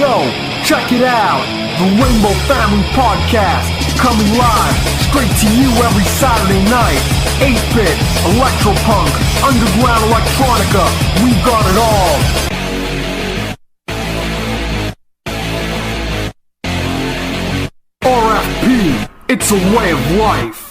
Yo, check it out, the Rainbow Family Podcast, coming live, straight to you every Saturday night. 8-bit, electropunk, underground electronica, we've got it all. RFP, it's a way of life.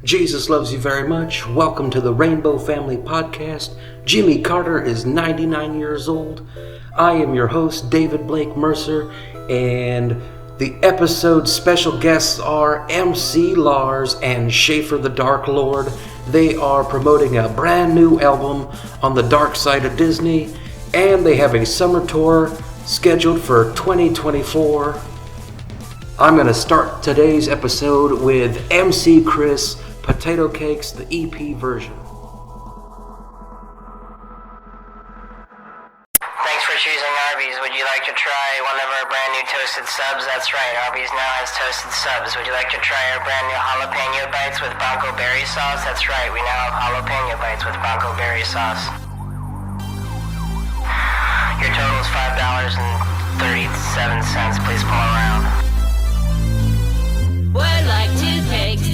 Jesus loves you very much. Welcome to the Rainbow Family Podcast. Jimmy Carter is 99 years old. I am your host, David Blake Mercer, and the episode special guests are MC Lars and Schaffer the Dark Lord. They are promoting a brand new album on the dark side of Disney, and they have a summer tour scheduled for 2024. I'm going to start today's episode with MC Chris, Potato Cakes, the EP version. Thanks for choosing Arby's. Would you like to try one of our brand new toasted subs? That's right, Arby's now has toasted subs. Would you like to try our brand new jalapeno bites with bronco berry sauce? That's right, we now have jalapeno bites with bronco berry sauce. Your total is $5.37. Please pull around. Would like two cakes,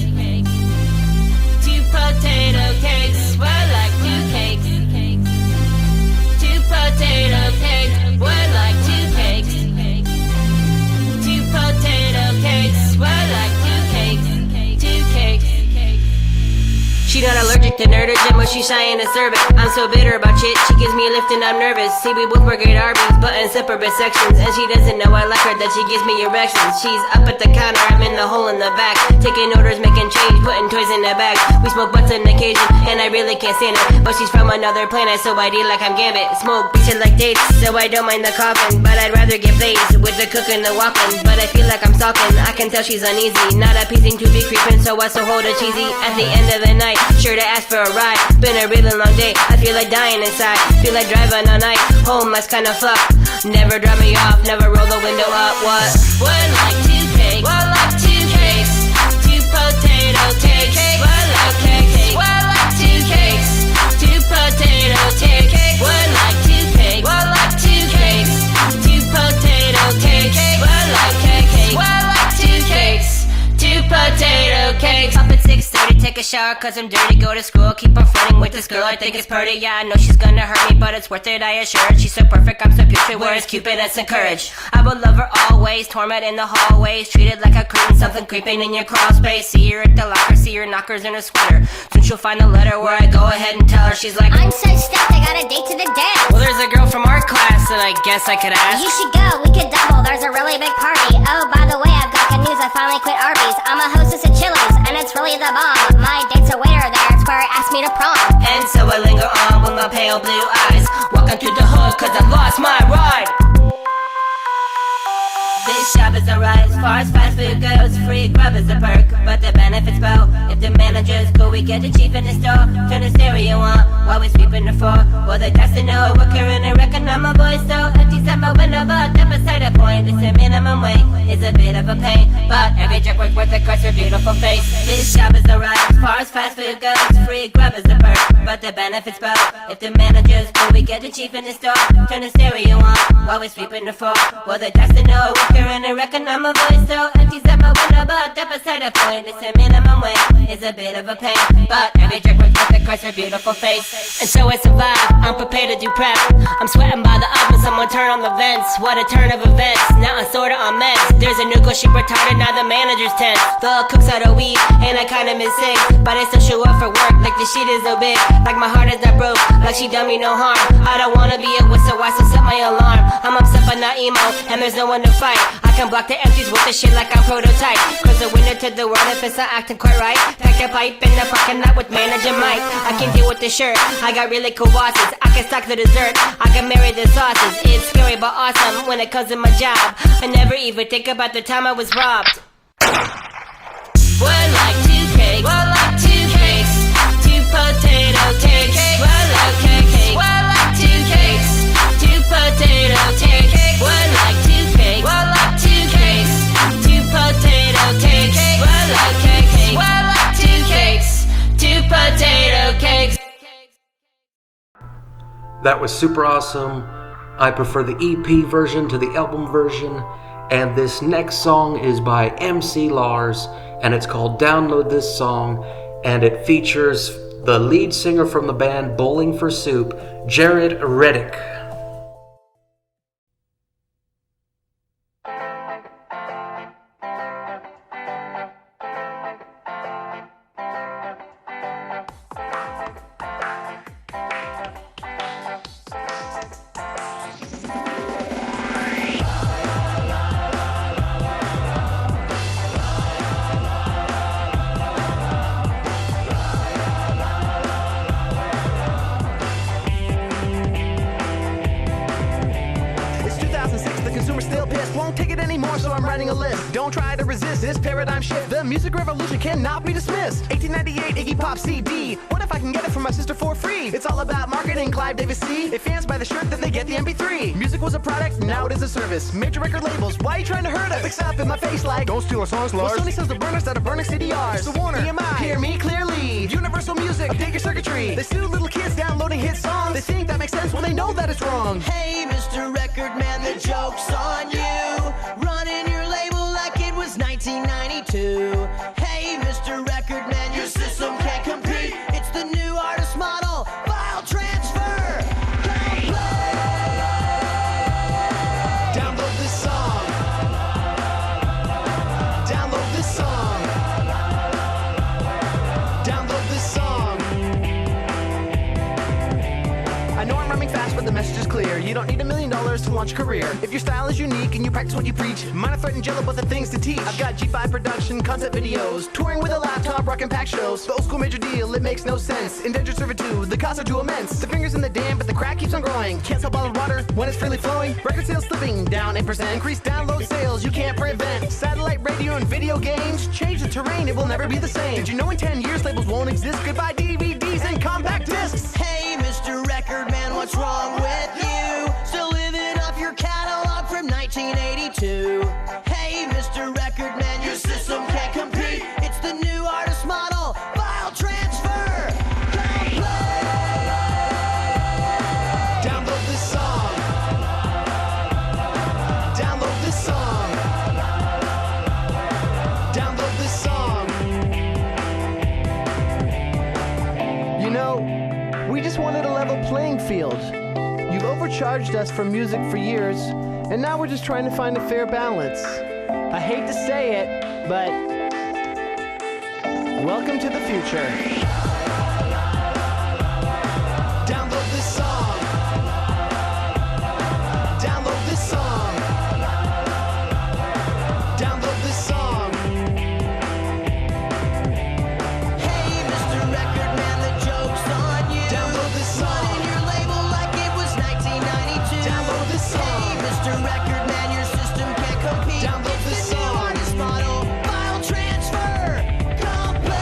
two potato cakes. Would like two cakes, two potato cakes. Would like two cakes, two potato cakes. Would like two cakes, two cakes. She not allergic to nerdage, but she's shy and acerbic. I'm so bitter about shit, she gives me a lift and I'm nervous. See, we both work at Arby's, but in separate sections. And she doesn't know I like her, that she gives me erections. She's up at the counter, I'm in the hole in the back, taking orders, making change, putting toys in the bag. We smoke butts on occasion, and I really can't stand it. But she's from another planet, so I deal like I'm Gambit. Smoke bitches like dates, so I don't mind the coughing, but I'd rather get blazed with the cook and the walking. But I feel like I'm stalking, I can tell she's uneasy, not appeasing to be creeping, so I still hold her cheesy. At the end of the night, sure to ask for a ride. Been a really long day, I feel like dying inside. Feel like driving all night, home that's kinda fucked. Never drop me off, never roll the window up. What? Would like two cakes, would like two cakes, two potato cakes. Would like cakes, would like two cakes, two potato cakes. Would like two cakes, would like two cakes, two potato cakes. Would like cakes, would like two cakes, two potato cakes. Up at 6:30, take a shower cause I'm dirty, go to school, keep on flirting with this girl, I think it's pretty. Yeah, I know she's gonna hurt me, but it's worth it, I assure her. She's so perfect, I'm so putrid, where's Cupid and some courage? I will love her always, torment in the hallways, treated like a queen, something creeping in your crawl space. See her at the locker, see her knockers in her sweater. Soon she'll find a letter where I go ahead and tell her. She's like, I'm so stuffed, I got a date to the dance. well, there's a girl from our class, and I guess I could ask. You should go, we could double, there's a really big party. Oh, by the way, I've got good news, I finally quit Arby's. I'm a hostess at Chili's, and it's really the bomb. My date's a waiter there, it's where I asked me to prom. And so I linger on with my pale blue eyes, walking through the hood cause I lost my ride. This shop is alright as far as fast food goes. Free grub is a perk, but the benefits bow. If the manager's cool, we get it cheap in the store. Turn the stereo on while we sweeping the floor. Well, the dust to know we're carrying a record on my voice. So empty set my window, but the beside the point. It's a minimum wage, it's a bit of a pain, but every check works worth the cost, her beautiful face. This shop is alright as far as fast food goes. Free grub is a perk, but the benefits bow. If the manager's cool, we get it cheap in the store. Turn the stereo on while we sweeping the floor. Well, the dust to know we're carrying a record on my voice. So empty set my window, but the beside the point. It's a minimum wage, it's a bit of a pain, but every check works worth the cost, her beautiful face. And so I survive, I'm prepared to do prep. I'm sweating by the oven, someone turn on the vents. What a turn of events, now I'm sorta on meds. There's a new girl, she retarded, now the manager's tense. The cook's out of weed, and I kinda miss sick, but I still show up for work, like the shit is so big. Like my heart is not broke, like she done me no harm. I don't wanna be a whistle, I still set my alarm. I'm upset but not emo, and there's no one to fight. I can block the empties with the shit like I'm prototype. Cause the winner to the world if it's not acting quite right. Pack a pipe in the parking lot with manager Mike. I can deal with the shirt, I got really cool bosses. I can stock the dessert, I can marry the sauces. It's scary but awesome when it comes to my job. I never even think about the time I was robbed. Would like two cakes, would like two cakes, two potato cakes. Would like cakes, would like two cakes, two potato cakes. Would like two cakes, would like two cakes, two potato cakes. Would like cakes, would like two cakes, two potato cakes. That was super awesome. I prefer the EP version to the album version. And this next song is by MC Lars, and it's called Download This Song, and it features the lead singer from the band Bowling for Soup, Jared Reddick. Don't try to resist this paradigm shift. The music revolution cannot be dismissed. 1898 Iggy Pop CD. What if I can get it from my sister for free? It's all about marketing, Clive Davis C. If fans buy the shirt, then they get the MP3. Music was a product, now it is a service. Major record labels, why are you trying to hurt us? Fix up in my face like, don't steal our songs, Lars. Well, Sony sells the burners that are burning CDRs. So Warner, EMI, hear me clearly. Universal Music, update your circuitry. They sue little kids downloading hit songs. They think that makes sense when they know that it's wrong. Hey, Mr. Record Man, the joke's on you. Running your label like it was 1992. Hey, Mr. Record Man, your system can't compete. It's the new artist model, file transfer. Don't play. Download this song. Download this song. Download this song. I know I'm rhyming fast, but the message is clear. You don't need $1 million to launch a career. If your style is unique and you practice what you preach, mine are threatened jello, but the things to teach. I've got G5 production, concept videos, touring with a laptop, rockin' pack shows. The old school major deal, it makes no sense. Indentured servitude, the costs are too immense. The fingers in the dam, but the crack keeps on growing. Can't sell bottled water when it's freely flowing. Record sales slipping down 8%. Increased download sales you can't prevent. Satellite radio and video games change the terrain, it will never be the same. Did you know in 10 years labels won't exist? Goodbye DVDs and compact discs. Hey, Mr. Record Man, what's wrong with you? Still living off your catalog from 1982. Hey, Mr. Record Man, your system can't compete. It's the new artist model, file transfer. Don't play. Download this song. Download this song. Download this song. You know, we just wanted a level playing field. You've overcharged us for music for years, and now we're just trying to find a fair balance. I hate to say it, but welcome to the future. Download this song. Download this song. Download this song. Hey, Mr. Record Man, the joke's on you. Download this song. Running your label like it was 1992. Download this song. Hey, Mr. Record Man, your system can't compete. Download It's this the new song. artist model, file transfer. Complete.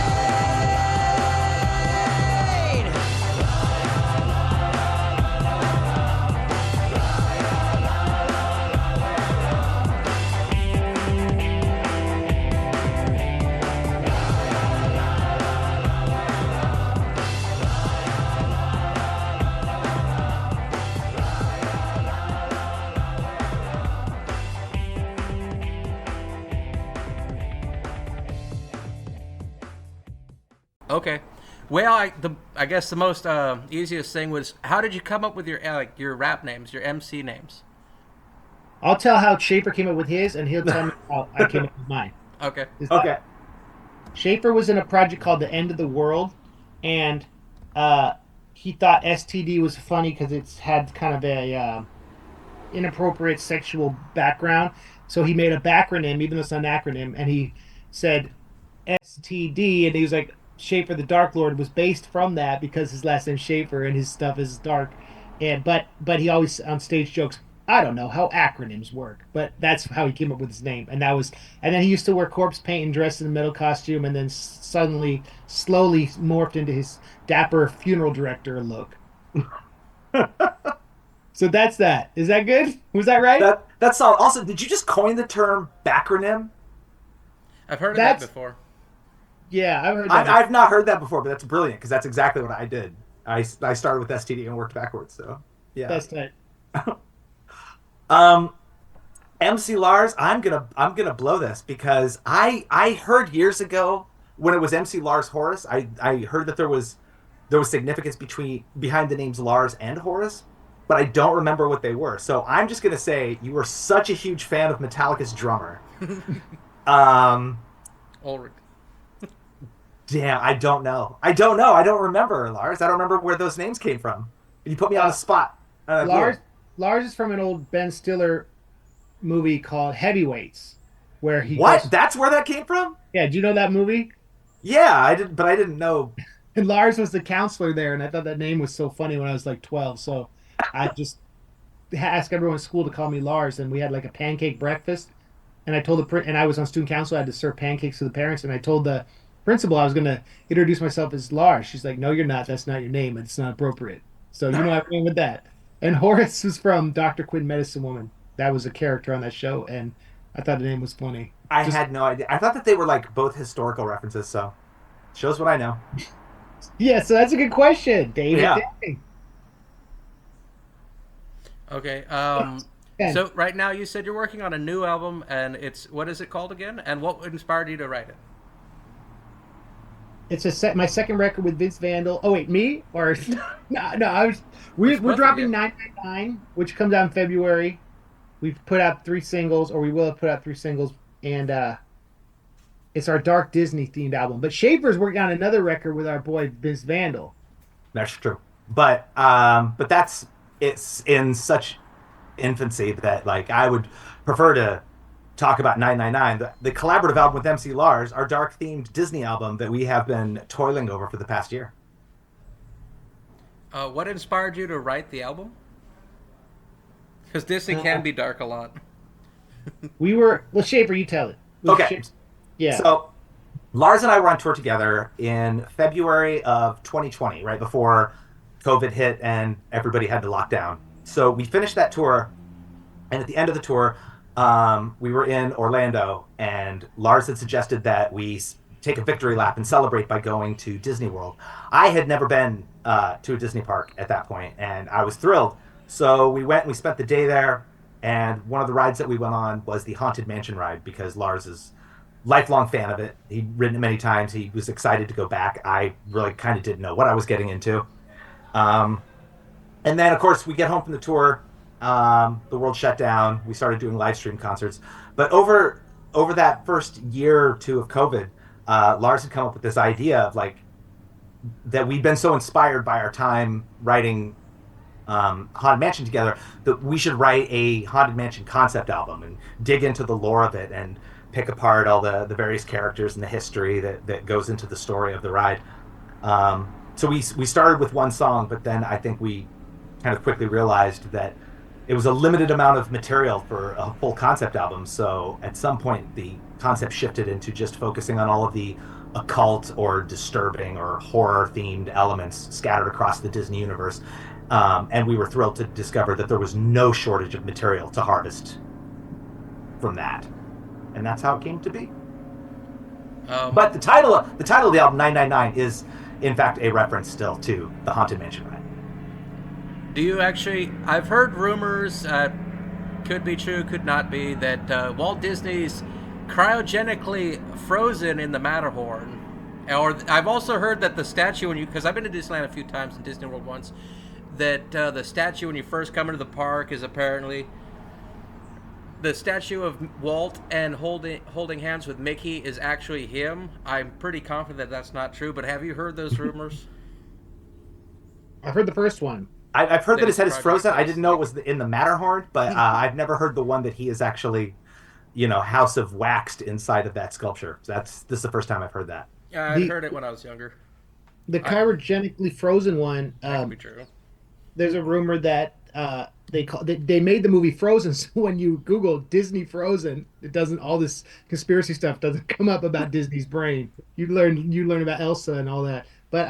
Okay. Well, I guess the most easiest thing was, how did you come up with your rap names, your MC names? I'll tell how Schaefer came up with his, and he'll tell me how I came up with mine. Okay. Okay. Schaefer was in a project called The End of the World, and he thought STD was funny because it's had kind of a inappropriate sexual background. So he made a backronym, even though it's not an acronym, and he said STD, and he was like, Schaefer the Dark Lord was based from that because his last name's Schaefer and his stuff is dark. And but he always on stage jokes, I don't know how acronyms work, but that's how he came up with his name. And then he used to wear corpse paint and dress in the metal costume, and then slowly morphed into his dapper funeral director look. So that's that. Is that good? Was that right? That's all. Also, did you just coin the term backronym? I've heard of that before. Yeah, I've heard that. I've not heard that before, but that's brilliant because that's exactly what I did. I started with STD and worked backwards. So Yeah. That's tight. MC Lars, I'm gonna blow this because I heard years ago when it was MC Lars Horace, I heard that there was significance behind the names Lars and Horace, but I don't remember what they were. So I'm just gonna say you were such a huge fan of Metallica's drummer. Ulrich. Damn, I don't know. I don't remember, Lars. I don't remember where those names came from. You put me on the spot. Lars is from an old Ben Stiller movie called Heavyweights, where he What? goes- That's where that came from? Yeah, do you know that movie? Yeah, I did, but I didn't know. And Lars was the counselor there, and I thought that name was so funny when I was like 12. So I just asked everyone at school to call me Lars, and we had like a pancake breakfast. And I told and I was on student council. I had to serve pancakes to the parents, and I told the principal I was going to introduce myself as Lars. She's like, "No, you're not. That's not your name. It's not appropriate." So you know I went with that. And Horace was from Dr. Quinn, Medicine Woman. That was a character on that show, and I thought the name was funny. I had no idea. I thought that they were like both historical references, so shows what I know. Yeah, so that's a good question, David. Yeah. Dang. Okay. Ben. So right now you said you're working on a new album, and what is it called again? And what inspired you to write it? It's my second record with Vince Vandal. Oh wait, me or no? We're dropping 999, which comes out in February. We've put out 3 singles, or we will have put out 3 singles, and it's our dark Disney themed album. But Schaefer's working on another record with our boy Vince Vandal. That's true, but it's in such infancy that like I would prefer to talk about 999, the collaborative album with MC Lars, our dark themed Disney album that we have been toiling over for the past year. What inspired you to write the album? Because Disney can be dark a lot. Schaefer, you tell it. Okay. Yeah. So Lars and I were on tour together in February of 2020, right before COVID hit and everybody had to lock down. So we finished that tour, and at the end of the tour, we were in Orlando, and Lars had suggested that we take a victory lap and celebrate by going to Disney World. I had never been to a Disney park at that point, and I was thrilled. So we went and we spent the day there, and one of the rides that we went on was the Haunted Mansion ride, because Lars is a lifelong fan of it. He'd ridden it many times. He was excited to go back. I really kind of didn't know what I was getting into. And then, of course, we get home from the tour. The world shut down. We started doing live stream concerts. But over that first year or two of COVID, Lars had come up with this idea of like that we'd been so inspired by our time writing Haunted Mansion together that we should write a Haunted Mansion concept album and dig into the lore of it and pick apart all the various characters and the history that goes into the story of the ride. So we started with one song, but then I think we kind of quickly realized that it was a limited amount of material for a full concept album. So at some point, the concept shifted into just focusing on all of the occult or disturbing or horror-themed elements scattered across the Disney universe. And we were thrilled to discover that there was no shortage of material to harvest from that. And that's how it came to be. But the title of the album, 999, is in fact a reference still to the Haunted Mansion ride. Do you actually... I've heard rumors, could be true, could not be, that Walt Disney's cryogenically frozen in the Matterhorn. Or I've also heard that the statue, because I've been to Disneyland a few times and Disney World once, that the statue when you first come into the park is apparently... The statue of Walt and holding hands with Mickey is actually him. I'm pretty confident that that's not true, but have you heard those rumors? I've heard the first one. I've heard that his head is frozen. I didn't know it was in the Matterhorn, but I've never heard the one that he is actually, House of Waxed inside of that sculpture. This is the first time I've heard that. Yeah, I heard it when I was younger. The cryogenically frozen one. That could be true. There's a rumor that they made the movie Frozen, so when you Google Disney Frozen, it doesn't, all this conspiracy stuff doesn't come up about Disney's brain. You learn about Elsa and all that. But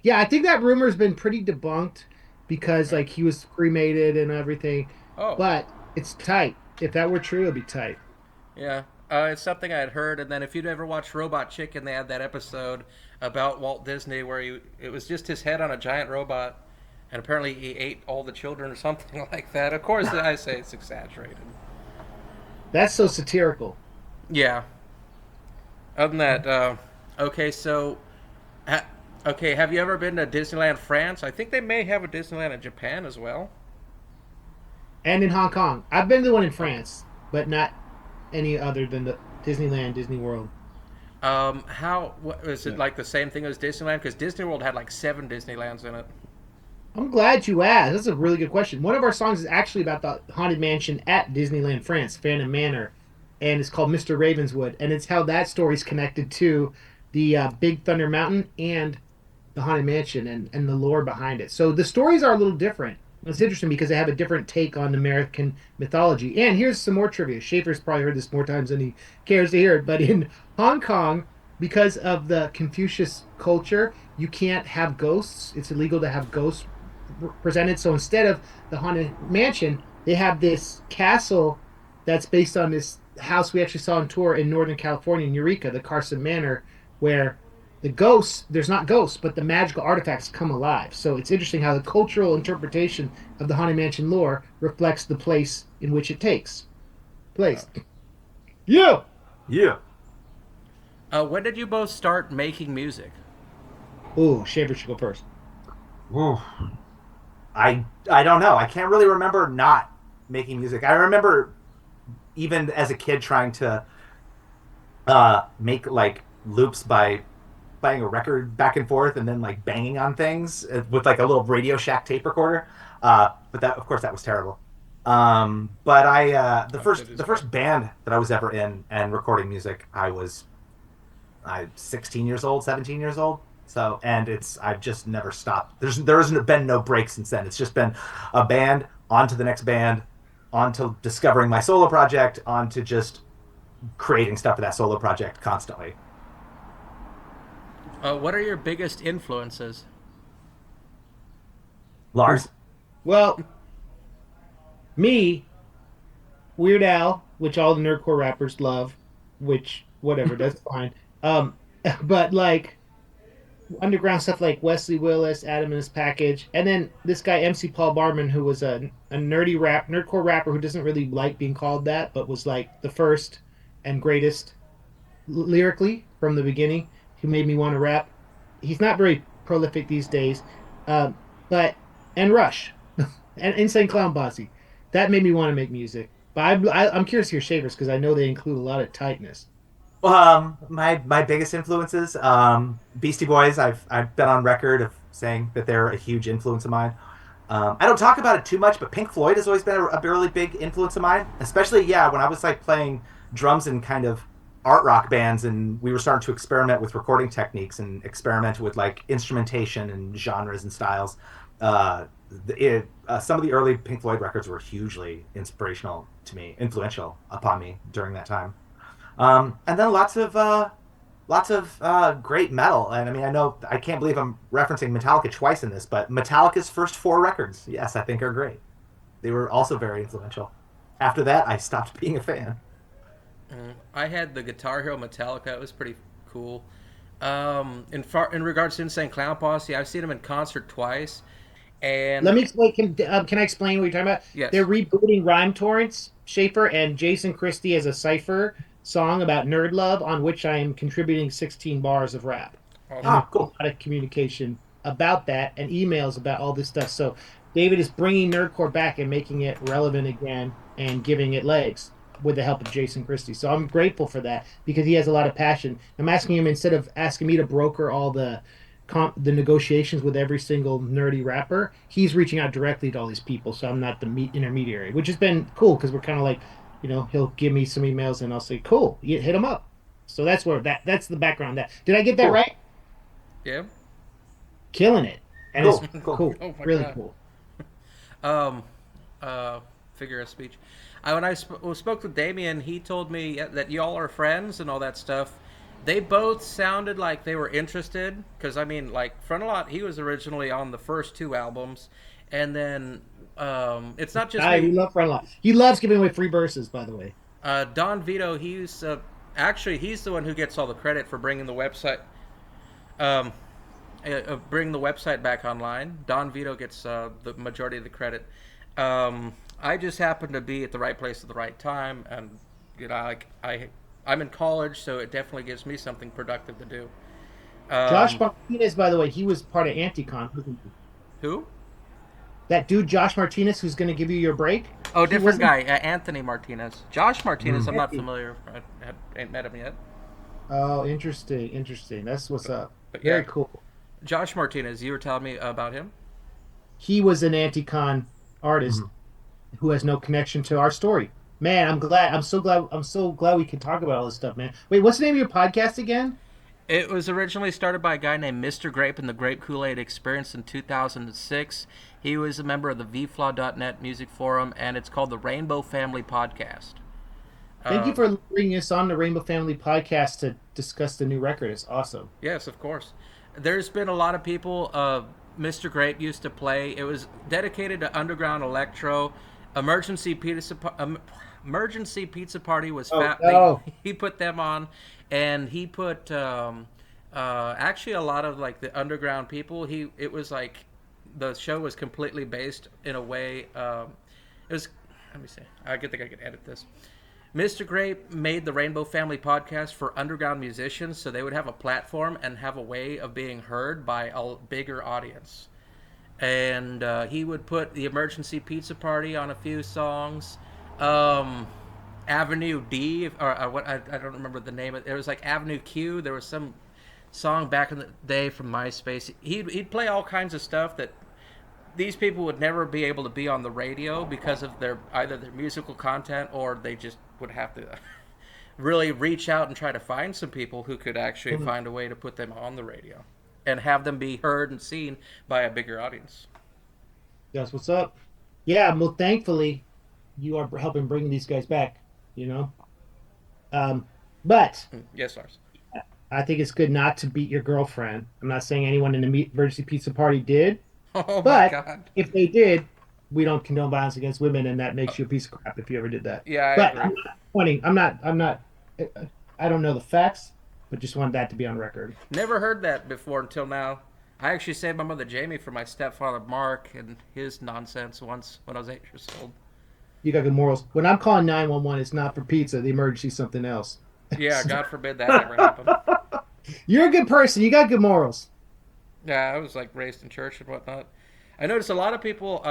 yeah, I think that rumor's been pretty debunked because like he was cremated and everything. Oh. But it's tight. If that were true, it'd be tight. Yeah. It's something I had heard, and then if you'd ever watched Robot Chicken, they had that episode about Walt Disney where it was just his head on a giant robot. and apparently he ate all the children or something like that. Of course, I say it's exaggerated. That's so satirical. Yeah. Other than that, okay, so, okay, have you ever been to Disneyland France? I think they may have a Disneyland in Japan as well. And in Hong Kong. I've been to the one in France, but not any other than the Disneyland, Disney World. What, is it like the same thing as Disneyland? Because Disney World had like 7 Disneylands in it. I'm glad you asked. That's a really good question. One of our songs is actually about the Haunted Mansion at Disneyland France, Phantom Manor, and it's called Mr. Ravenswood, and it's how that story's connected to the Big Thunder Mountain and the Haunted Mansion and the lore behind it. So the stories are a little different. It's interesting because they have a different take on American mythology. And here's some more trivia. Schaefer's probably heard this more times than he cares to hear it, but in Hong Kong, because of the Confucius culture, you can't have ghosts. It's illegal to have ghosts presented. So instead of the Haunted Mansion, they have this castle that's based on this house we actually saw on tour in Northern California in Eureka, the Carson Manor, where the ghosts, there's not ghosts, but the magical artifacts come alive. So it's interesting how the cultural interpretation of the Haunted Mansion lore reflects the place in which it takes place. Yeah! Yeah. When did you both start making music? Ooh, Shaver should go first. Ooh. I don't know. I can't really remember not making music. I remember even as a kid trying to make like loops by playing a record back and forth and then like banging on things with like a little Radio Shack tape recorder. But that, of course, that was terrible. But the first band that I was ever in and recording music, I was 16 years old, 17 years old. So, and I've just never stopped. There hasn't been no break since then. It's just been a band, on to the next band, on to discovering my solo project, on to just creating stuff for that solo project constantly. What are your biggest influences? Lars? Well, me, Weird Al, which all the nerdcore rappers love, which, whatever, that's fine. But like, underground stuff like Wesley Willis, Adam and His Package, and then this guy MC Paul Barman, who was a nerdcore rapper who doesn't really like being called that, but was like the first and greatest lyrically from the beginning, who made me want to rap. He's not very prolific these days, and Rush and Insane Clown Posse, that made me want to make music. But I'm curious to hear Shavers because I know they include a lot of tightness. My biggest influences, Beastie Boys. I've been on record of saying that they're a huge influence of mine. I don't talk about it too much, but Pink Floyd has always been a really big influence of mine. Especially, when I was like playing drums in kind of art rock bands, and we were starting to experiment with recording techniques and experiment with like instrumentation and genres and styles. Some of the early Pink Floyd records were hugely inspirational to me, influential upon me during that time. And then lots of great metal. And I mean, I can't believe I'm referencing Metallica twice in this, but Metallica's first 4 records, yes, I think are great. They were also very influential. After that, I stopped being a fan. I had the Guitar Hero Metallica. It was pretty cool. In regards to Insane Clown Posse, I've seen them in concert twice. And let me explain. Can I explain what you're talking about? Yes. They're rebooting Rhyme Torrents, Schaefer, and Jason Christie as a cipher song about nerd love, on which I am contributing 16 bars of rap. Cool. A lot of communication about that and emails about all this stuff. So David is bringing nerdcore back and making it relevant again and giving it legs with the help of Jason Christie. So I'm grateful for that because he has a lot of passion. I'm asking him, instead of asking me to broker all the negotiations with every single nerdy rapper, he's reaching out directly to all these people, so I'm not the intermediary, which has been cool because we're kind of like, he'll give me some emails and I'll say, cool, hit him up. So that's that's the background. Did I get that right? Yeah. Killing it. And cool. It's cool. Oh my really God. Cool. Figure of speech. When I spoke with Damien, he told me that y'all are friends and all that stuff. They both sounded like they were interested, because I mean, like Frontalot, he was originally on the first 2 albums, and then it's not just we love Frontalot. He loves giving away free verses, by the way. Don Vito, he's the one who gets all the credit for bringing the website. And bring the website back online. Don Vito gets the majority of the credit. I just happened to be at the right place at the right time, and I'm in college, so it definitely gives me something productive to do. Josh Martinez, by the way, he was part of Anticon, wasn't he? Who? That dude, Josh Martinez, who's going to give you your break? Oh, different guy, Anthony Martinez. Josh Martinez, I'm not familiar. I ain't met him yet. Oh, interesting. That's what's up. But Very cool. Josh Martinez, you were telling me about him? He was an Anticon artist who has no connection to our story. Man, I'm so glad we can talk about all this stuff, man. Wait, what's the name of your podcast again? It was originally started by a guy named Mr. Grape and the Grape Kool-Aid Experience in 2006. He was a member of the vflaw.net music forum, and it's called the Rainbow Family Podcast. Thank you for bringing us on the Rainbow Family Podcast to discuss the new record. It's awesome. Yes, of course. There's been a lot of people. Mr. Grape used to play. It was dedicated to underground electro. Emergency Pizza Party was fat. He put them on, and he put actually a lot of like the underground people. It was like the show was completely based in a way. It was. Let me see. I think I could edit this. Mr. Grape made the Rainbow Family Podcast for underground musicians, so they would have a platform and have a way of being heard by a bigger audience. And he would put the Emergency Pizza Party on a few songs. Avenue D, or what I don't remember the name of it. It was like Avenue Q. There was some song back in the day from Myspace. He'd play all kinds of stuff that these people would never be able to be on the radio because of either their musical content, or they just would have to really reach out and try to find some people who could actually find a way to put them on the radio and have them be heard and seen by a bigger audience. That's what's up. Yeah, well, thankfully, you are helping bring these guys back, you know? But... Yes, Lars. I think it's good not to beat your girlfriend. I'm not saying anyone in the Emergency Pizza Party did. Oh, but my God. If they did, we don't condone violence against women, and that makes you a piece of crap if you ever did that. Yeah, I agree. I don't know the facts, but just wanted that to be on record. Never heard that before until now. I actually saved my mother Jamie for my stepfather Mark and his nonsense once when I was 8 years old. You got good morals. When I'm calling 911, it's not for pizza. The emergency's something else. Yeah, God forbid that ever happened. You're a good person. You got good morals. Yeah, I was like raised in church and whatnot. I notice a lot of people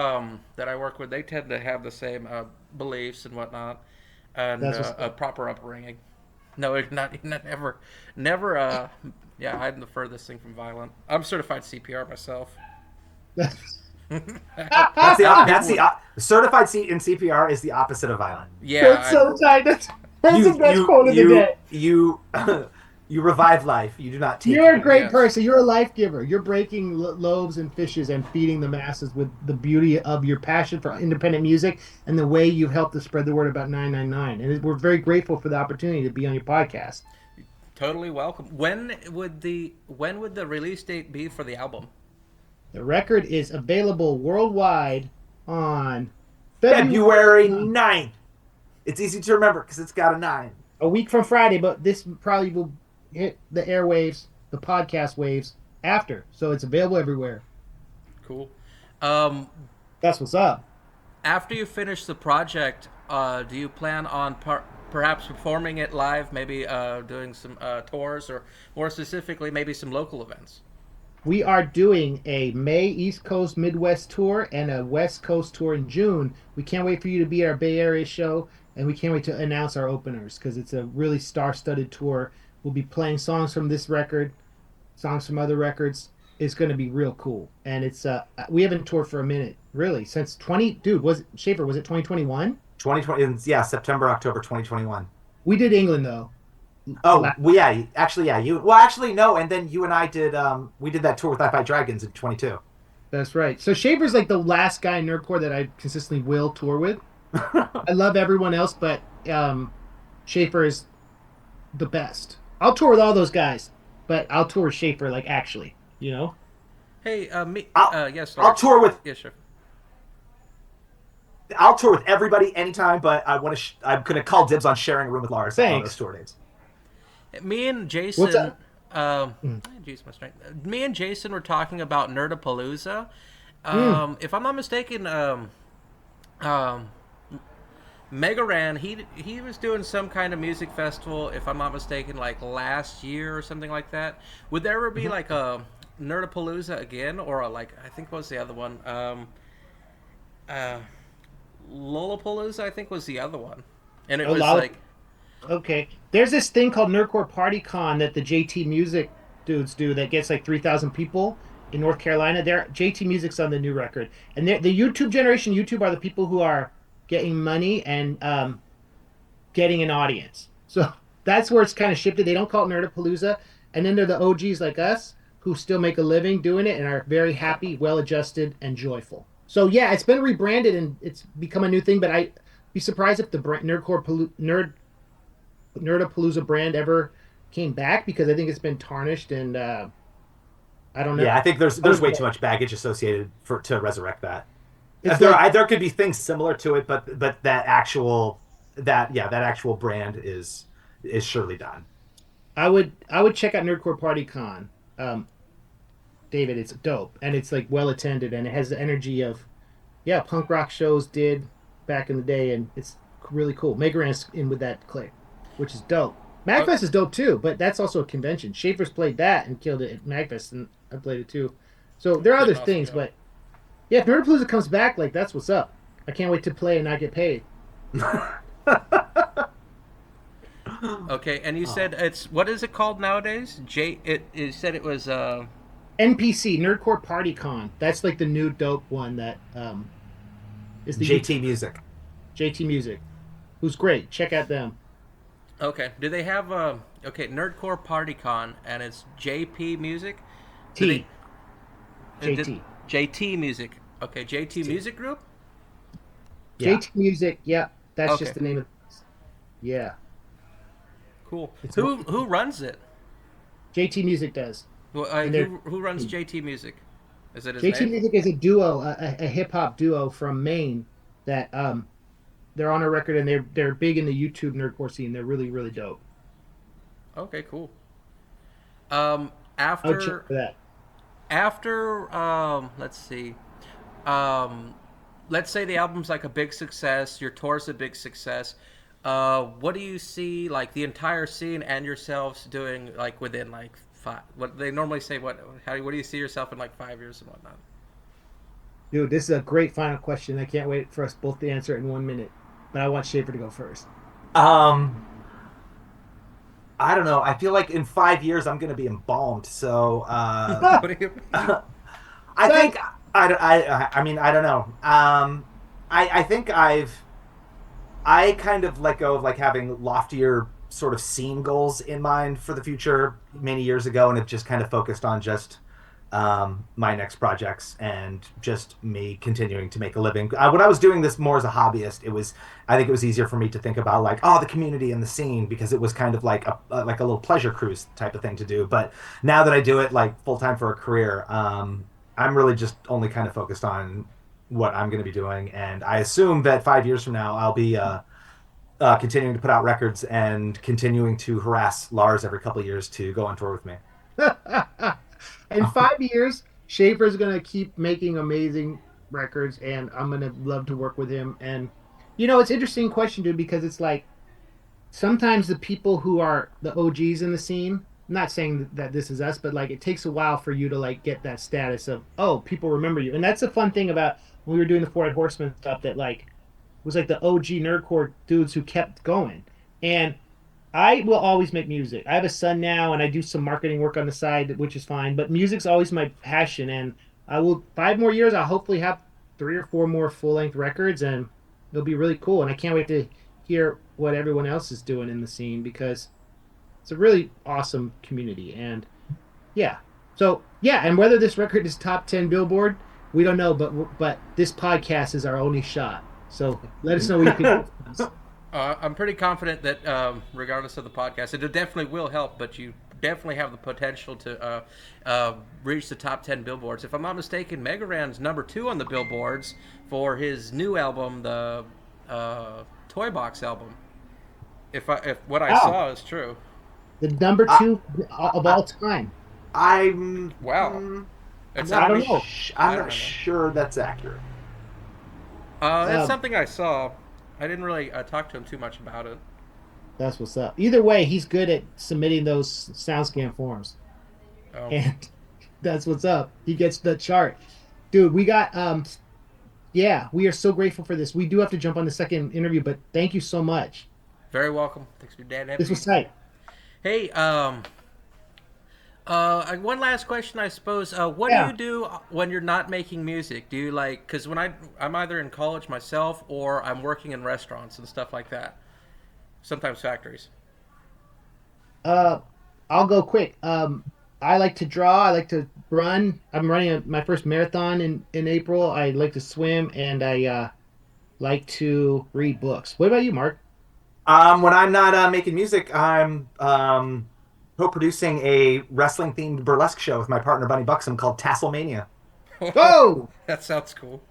that I work with, they tend to have the same beliefs and whatnot, and a proper upbringing. No, never. Yeah, I'm the furthest thing from violent. I'm certified CPR myself. Certified in CPR is the opposite of violent. Yeah, that's so tight. That's the best quote of the day. You revive life. You do not take. You're a great person. You're a life giver. You're breaking loaves and fishes and feeding the masses with the beauty of your passion for independent music and the way you've helped to spread the word about 999. And we're very grateful for the opportunity to be on your podcast. Totally welcome. When would the release date be for the album? The record is available worldwide on February 9th. It's easy to remember because it's got a 9. A week from Friday, but this probably will hit the airwaves, the podcast waves after. So it's available everywhere. Cool. That's what's up. After you finish the project, do you plan on perhaps performing it live, maybe doing some tours, or more specifically, maybe some local events? We are doing a May East Coast Midwest tour and a West Coast tour in June. We can't wait for you to be at our Bay Area show, and we can't wait to announce our openers because it's a really star-studded tour. We'll be playing songs from this record, songs from other records. It's going to be real cool. And it's we haven't toured for a minute, really, since was it 2021? 2020, yeah, September, October 2021. We did England, though. Oh, well, yeah, actually, yeah. No, and then you and I did, we did that tour with Wi-Fi Dragons in 22. That's right. So Schaefer's like the last guy in Nerdcore that I consistently will tour with. I love everyone else, but Schaefer is the best. I'll tour with all those guys, but I'll tour with Schaefer, like, actually, you know? Hey, yes, I'll tour with... Yeah, sure. I'll tour with everybody anytime, but I'm going to call dibs on sharing a room with Lars on those tour dates. Me and Jason, Geez, my strength. Me and Jason were talking about Nerdapalooza. If I'm not mistaken, Megaran, he was doing some kind of music festival, if I'm not mistaken, like last year or something like that. Would there ever be like a Nerdapalooza again, or I think what was the other one? Lollapalooza, I think, was the other one, and it was like. Okay, there's this thing called Nerdcore Party Con that the JT Music dudes do that gets like 3,000 people in North Carolina. JT Music's on the new record, and the YouTube generation. YouTube are the people who are getting money and getting an audience. So that's where it's kind of shifted. They don't call it Nerdapalooza, and then they're the OGs like us who still make a living doing it and are very happy, well-adjusted, and joyful. So yeah, it's been rebranded and it's become a new thing. But I'd be surprised if the Nerdapalooza brand ever came back, because I think it's been tarnished and I don't know. Yeah, I think there's way too much baggage associated to resurrect that. There could be things similar to it, but that actual brand is surely done. I would check out Nerdcore Party Con. David, it's dope and it's like well attended and it has the energy of punk rock shows did back in the day, and it's really cool. Megaran's in with that clique, which is dope. Magfest is dope too, but that's also a convention. Schaefer's played that and killed it at Magfest, and I played it too. So there are other things, but yeah, if Nerdapalooza comes back, like that's what's up. I can't wait to play and not get paid. Okay, and you said what is it called nowadays? You said it was NPC, Nerdcore Party Con. That's like the new dope one that is the JT Music. JT Music, who's great. Check out them. Okay. Do they have Nerdcore Party Con, and it's JP Music? JT. JT Music. Okay, JT Music Group? Yeah. JT Music, yeah. That's just the name of it. Yeah. Cool. Who runs it? JT Music does. Well, who runs JT Music? Is it his JT name? Music is a duo, a hip hop duo from Maine that they're on a record, and they're big in the YouTube nerdcore scene. They're really, really dope. Okay, cool. I'll check for that. After let's see. Let's say the album's like a big success, your tour's a big success. What do you see like the entire scene and yourselves doing like within like what they normally say what do you see yourself in like 5 years and whatnot? Dude, this is a great final question. I can't wait for us both to answer it in 1 minute. But I want Schaefer to go first. I don't know. I feel like in 5 years I'm going to be embalmed. So what do you mean? I think I mean I don't know. I think I kind of let go of like having loftier sort of scene goals in mind for the future many years ago, and have just kind of focused on just my next projects and just me continuing to make a living. When I was doing this more as a hobbyist, I think it was easier for me to think about like, the community and the scene, because it was kind of like a little pleasure cruise type of thing to do. But now that I do it like full time for a career, I'm really just only kind of focused on what I'm going to be doing. And I assume that 5 years from now, I'll be continuing to put out records and continuing to harass Lars every couple of years to go on tour with me. In 5 years, Schaefer's going to keep making amazing records, and I'm going to love to work with him. And, it's an interesting question, dude, because it's like sometimes the people who are the OGs in the scene, I'm not saying that this is us, but like it takes a while for you to like get that status of, people remember you. And that's the fun thing about when we were doing the Four-Eyed Horseman stuff, that like was like the OG nerdcore dudes who kept going. And I will always make music. I have a son now, and I do some marketing work on the side, which is fine. But music's always my passion, and I will 5 more years. I'll hopefully have 3 or 4 more full-length records, and it'll be really cool. And I can't wait to hear what everyone else is doing in the scene, because it's a really awesome community. And and whether this record is top 10 Billboard, we don't know. But this podcast is our only shot. So let us know what you think. I'm pretty confident that regardless of the podcast, it definitely will help, but you definitely have the potential to reach the top 10 billboards. If I'm not mistaken, Megaran's number 2 on the billboards for his new album, the Toy Box album. If what I saw is true. The number 2 of all time. Wow. It's I don't know. I'm not sure that's accurate. That's something I saw. I didn't really talk to him too much about it. That's what's up. Either way, he's good at submitting those SoundScan forms. Oh. And that's what's up. He gets the chart. Dude, we got yeah, we are so grateful for this. We do have to jump on the second interview, but thank you so much. Very welcome. Thanks for your dad. This was tight. Hey, one last question, I suppose. What do you do when you're not making music? Do you because when I'm either in college myself or I'm working in restaurants and stuff like that. Sometimes factories. I'll go quick. I like to draw. I like to run. I'm running my first marathon in April. I like to swim, and I like to read books. What about you, Mark? When I'm not making music, I'm co-producing a wrestling-themed burlesque show with my partner Bunny Buxom called Tasselmania. Oh! That sounds cool.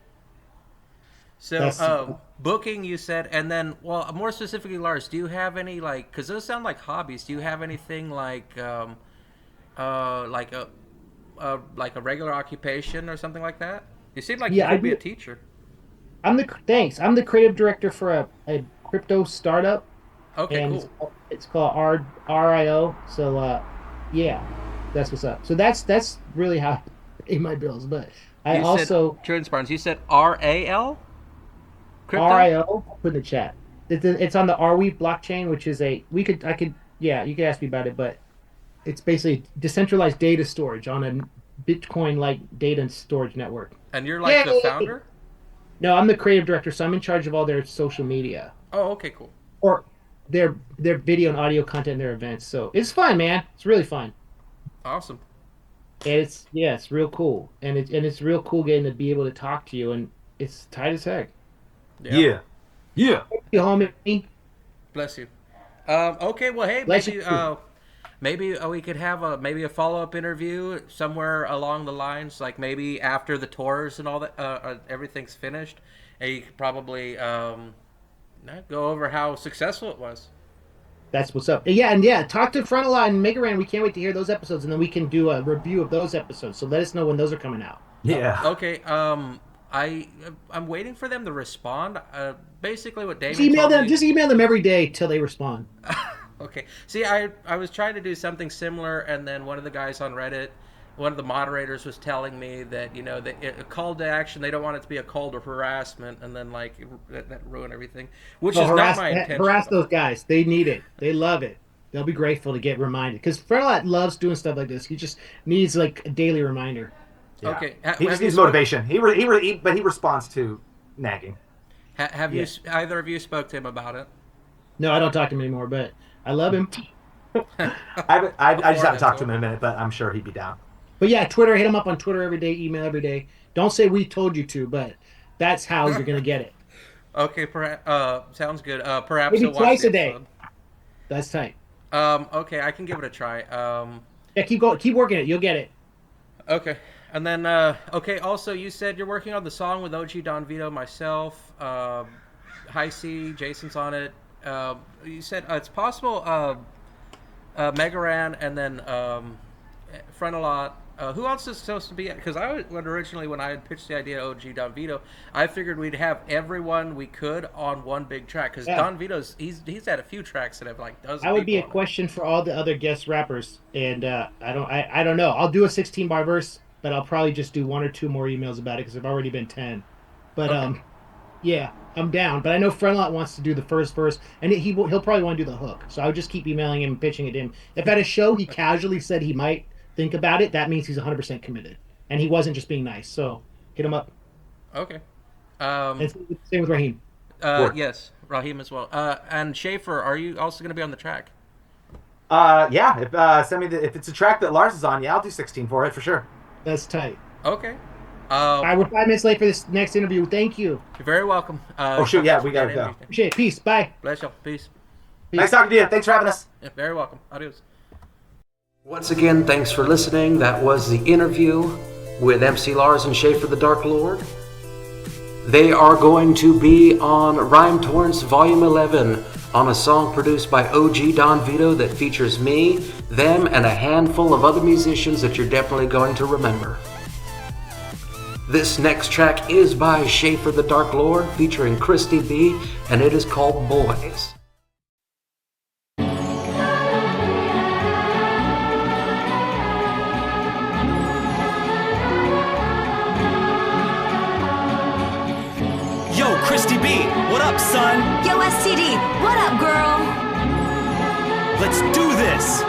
So, booking, you said, and then, well, more specifically, Lars, do you have any, because those sound like hobbies, do you have anything like a regular occupation or something like that? You seem like you could be a teacher. I'm the creative director for a crypto startup. Okay, and cool. It's called RIO. So, yeah, that's what's up. So that's really how I pay my bills. But I also Jordan Spartans. You said RAL. Crypto? RIO. Put in the chat. It's on the Arweave blockchain, which is you could ask me about it, but it's basically decentralized data storage on a Bitcoin-like data storage network. And you're the founder? No, I'm the creative director, so I'm in charge of all their social media. Oh, okay, cool. Or their video and audio content in their events. So it's fun, man. It's really fun. Awesome. And it's real cool. And it's real cool getting to be able to talk to you, and it's tight as heck. Yeah. Thank you, homie. Bless you. Okay, well, hey, maybe we could have a follow-up interview somewhere along the lines, like maybe after the tours and all that, everything's finished, and you could probably go over how successful it was. That's what's up. Yeah, talk to Frontalot and Megaran. We can't wait to hear those episodes, and then we can do a review of those episodes. So let us know when those are coming out. Yeah. Okay. I'm waiting for them to respond. Basically, what David Just email them every day till they respond. Okay. See, I was trying to do something similar, and then one of the guys on Reddit, one of the moderators was telling me that, a call to action, they don't want it to be a call to harassment, and then, that ruin everything, which is not my intention. Harass those guys. They need it. They love it. They'll be grateful to get reminded. Because Frontalot loves doing stuff like this. He just needs, a daily reminder. Yeah. Okay. He just needs motivation. But he responds to nagging. Have you either of you spoke to him about it? No, I don't talk to him anymore, but I love him. I just haven't talked to him in a minute, but I'm sure he'd be down. But yeah, Twitter, hit him up on Twitter every day, email every day. Don't say we told you to, but that's how you're going to get it. Okay, sounds good. Perhaps maybe twice a day. That's tight. Okay, I can give it a try. Yeah, keep working it. You'll get it. Okay. And then, also, you said you're working on the song with OG Don Vito, myself, High C, Jason's on it. You said it's possible Megaran and then Frontalot. Who else is supposed to be? Because originally, when I had pitched the idea of OG Don Vito, I figured we'd have everyone we could on one big track. Because Don Vito's he's had a few tracks that have dozens. That would be a question for all the other guest rappers, and I don't know. I'll do a 16-bar verse, but I'll probably just do one or two more emails about it because I've already been 10. But yeah, I'm down. But I know Frontalot wants to do the first verse, and he'll probably want to do the hook. So I'll just keep emailing him and pitching it to him. If at a show he casually said he might think about it, that means he's 100% committed, and he wasn't just being nice. So hit him up. Okay. And same with Raheem. Yes, Raheem as well. And Schaffer, are you also going to be on the track? Yeah. Send me if it's a track that Lars is on. Yeah, I'll do 16 for it for sure. That's tight. Okay. All right, we're 5 minutes late for this next interview. Thank you. You're very welcome. Shoot, yeah, we gotta go. Appreciate it. Peace. Bye. Bless you. Peace. Nice talking to you. Thanks for having us. Yeah, very welcome. Adios. Once again, thanks for listening. That was the interview with MC Lars and Schaffer the Dark Lord. They are going to be on Rhyme Torrents Volume 11 on a song produced by OG Don Vito that features me, them, and a handful of other musicians that you're definitely going to remember. This next track is by Schaffer the Dark Lord featuring KristyBee, and it is called Boys. Yo, KristyBee, what up, son? Yo, STD, what up, girl? Let's do this.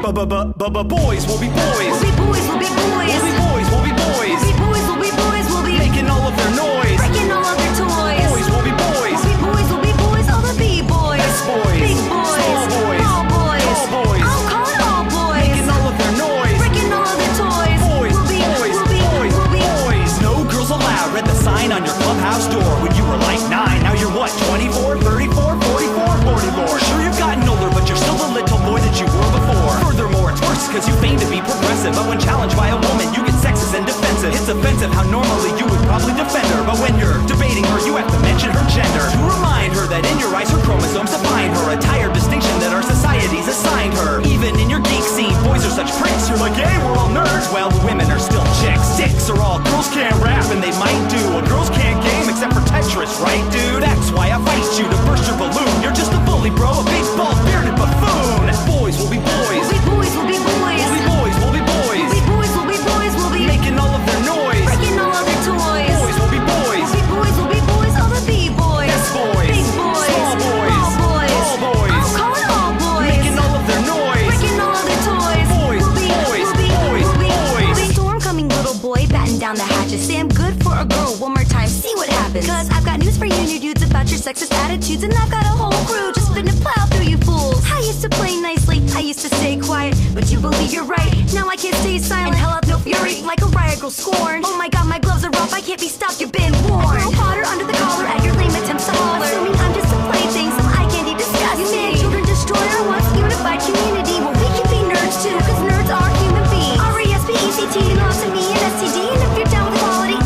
Boys will be boys. We'll be boys, we'll be boys. We'll be boys, we'll be boys. We'll be boys, we'll be boys, we'll be Making all of their noise. breaking all of their toys. Boys will be boys. We'll be boys, we'll be boys, all the B-boys. Best boys. Big boys. Small boys. All boys. Tall boys. I'll call it all boys. Making all of their noise. Breaking all of their toys. Boys, we'll be, boys, we'll be, boys, we'll be boys. No girls allowed. Read the sign on your clubhouse door when you were like 9. Now you're what, 24, 34, 44, 44. Sure, you've gotten older, but you're still the little boy that you were before. Furthermore, it's worse because you feign to be progressive, but when challenged by a woman, you get sexist and defensive. It's offensive how normally you would probably defend her, but when you're debating her, you have to mention her gender to remind her that in your eyes her chromosomes define her, a tired distinction that our society's assigned her. Even in your geek scene, boys are such pricks. You're like, hey, we're all nerds. Well, women are still chicks. Dicks are all girls can't rap and they might do. Well, girls can't game except for Tetris, right, dude? That's why I fight you to burst your balloon. You're just a bully, bro, a big bald bearded buffoon. Boys will be boys. We'll be boys, we'll be boys. We'll be boys, we'll be boys. We'll be boys, we'll be boys, we'll be Making all of their noise. breaking all of their toys. Boys will be boys. We'll be boys, we'll be boys, all the B-boys. Best boys. Big boys. Small boys. All boys. Tall boys. I'll call it all boys. Making all of their noise. Breaking all of their toys. Boys, We'll be, boys, we'll be, boys, we'll be, boys. we'll be. Storm coming, little boy, batten down the hatches. Say I'm good for a girl. One more time, see what happens. Cause I've got news for you new dudes about your sexist attitudes, and I've got a whole crew just finna plow through you fools. I used to play nicely, I used to stay quiet, but you believe you're right. Now I can't stay silent. Hell up, no fury, like a riot girl scorned. Oh my god, my gloves are off, I can't be stopped, you've been warned. Throw hotter under the collar at your lame attempts to holler. Assuming I'm just a plaything, some eye candy disgusting. You made children destroy our once unified community. Well, we can be nerds too, cause nerds are human beings. R-E-S-P-E-C-T, loves to me and STD. And if you're down with quality,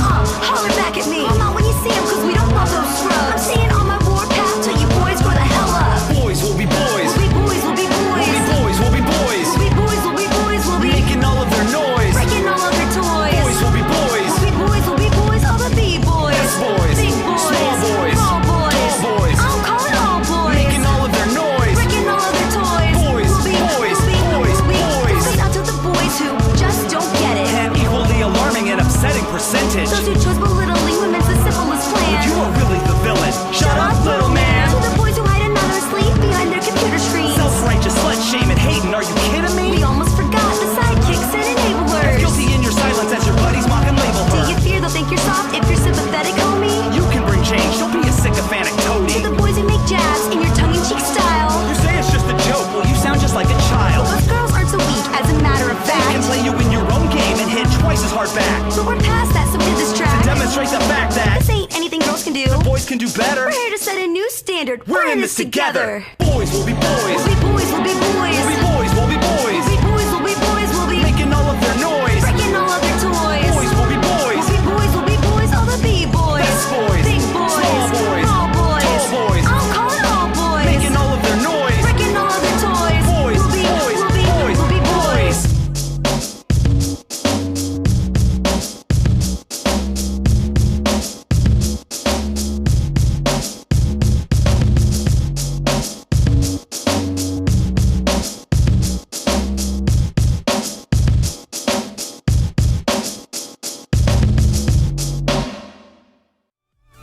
holler back at me. Well, not when you see them, cause we don't love those scrubs. I'm staying on my warpath till you boys grow the hell up. Boys will be boys. We'll be boys, we'll be boys. We'll be boys, we'll be boys. We'll be boys, we'll be boys, we'll be Making all of their noise. breaking all of their toys. Boys will be boys. We'll be boys, we'll be boys, all the B-boys. Best boys. Big boys. Small boys. All boys. Tall boys. I'll call it all boys. Making all of their noise. Breaking all of their toys. Boys, We'll be, boys, we'll be, boys, we'll be. boys. This goes out to the boys who just don't get it. An equally alarming and upsetting percentage. Those who chose belittling women's the simplest plan. You are really the villain. Shut up, little man. To the boys who hide anonymously behind their computer screens. Self-righteous slut shaming Hayden. Are you kidding me? We almost forgot the sidekicks and enablers. Guilty in your silence as your buddies mock and label Do her. you fear they'll think you're soft if you're sympathetic, homie? You can bring change. Don't be a sycophantic toady. To the boys who make jabs in your tongue-in-cheek style. You say it's just a joke. Well, you sound just like a child. Those girls aren't so weak, as a matter of They can fact. play you in your own game and hit twice as hard back. But we're past that, so did this track. Demonstrate the fact that This ain't anything girls can do. boys can do better. We're here to set a new standard. We're in this together. Boys will be boys. We'll be boys, we'll be boys. We'll be boys, we'll be boys. We'll be boys, we'll be boys, we'll be Making all of their noise. breaking all of their toys. Boys will be boys. We'll be boys, we'll be boys, all the B-boys. Best boys. Big boys. Small boys. All boys. Tall boys. I'll call it all boys. Making all of their noise. breaking all of their toys. Boys, We'll be, boys, we'll be, boys, we'll be boys.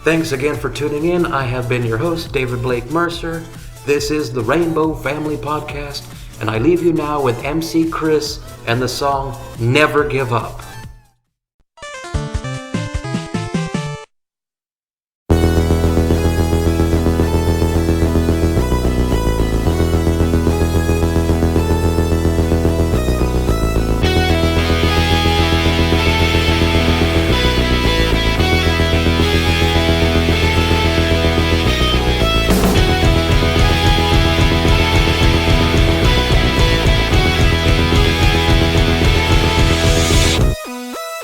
Thanks again for tuning in. I have been your host, David Blake Mercer. This is the Rainbow Family Podcast, and I leave you now with MC Chris and the song Never Give Up.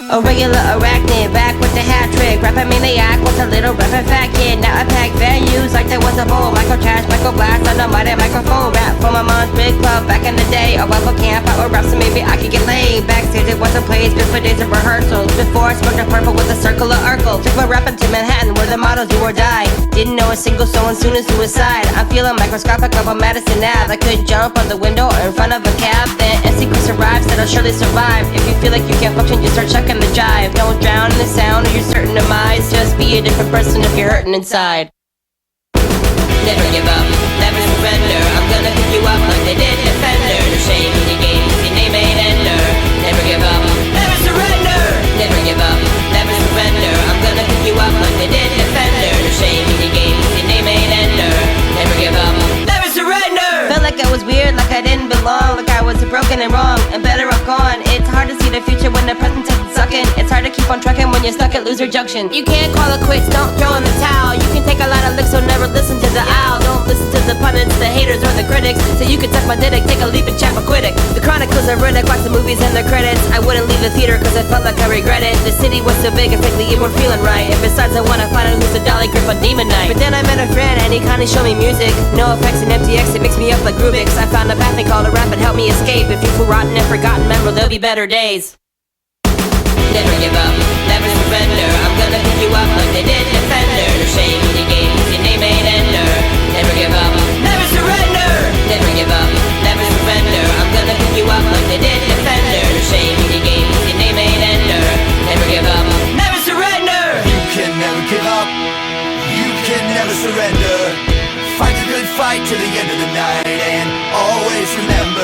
A regular arachnid, back with the hat trick. rapping maniac was a little rapping fat kid. Now I pack venues like there was a bowl. Micro trash, micro blast on the mighty microphone. Rap for my mom's big club back in the day. A level camp, I would rap so maybe I could get laid. Backstage it was a place, good for days of rehearsals. Before I smoked a purple with a circle of Urkel. Took my rapping to Manhattan where the mottos do or die. Didn't know a single soul and soon as suicide. I'm feeling microscopic up on Madison Ave. I could jump on the window or in front of a cab. Then NC Chris arrives, said I'll surely survive. If you feel like you can't function, just start chucking the jive. Don't drown in the sound or you're certain demise. Just be a different person if you're hurting inside. Never give up, never surrender. I'm gonna pick you up like they did Defender. No shame in your game, your name ain't Ender. Never give up, never surrender. Never give up, never surrender. I'm gonna pick you up like they did Defender. No shame in your game, your name ain't Ender. Never give up, never surrender. Felt like I was weird, like I didn't belong, like I was broken and wrong, and better off gone. It's hard to see the future when the present isn't sucking. It's hard to keep on trucking when you're stuck at loser junction. You can't call it quits, don't throw in the towel. You can take a lot of licks, so never listen to the owl. Don't listen to the pundits, the haters, or the critics. So you can suck my dick, take a leap and Chappaquiddick. The chronicles are Riddick, watch the movies and the credits. I wouldn't leave the theater cause I felt like I regret it. The city was so big, effectively you weren't feeling right. And besides I wanna find out who's the dolly grip on Demon Night. But then I met a friend and he kinda showed me music. No effects and MTX, it makes me up like Rubik's. I found a path they call a rap and help me escape. If you feel rotten and forgotten, remember there'll be better days. Never give up, never surrender. I'm gonna pick you up like they did Defender. No shame in your game, your name ain't Ender. Never give up, never surrender. Never give up, never surrender. I'm gonna pick you up like they did Defender. No shame in your game, your name ain't Ender. Never give up, never surrender. You can never give up, you can never surrender. Fight the good fight to the end of the night, and always remember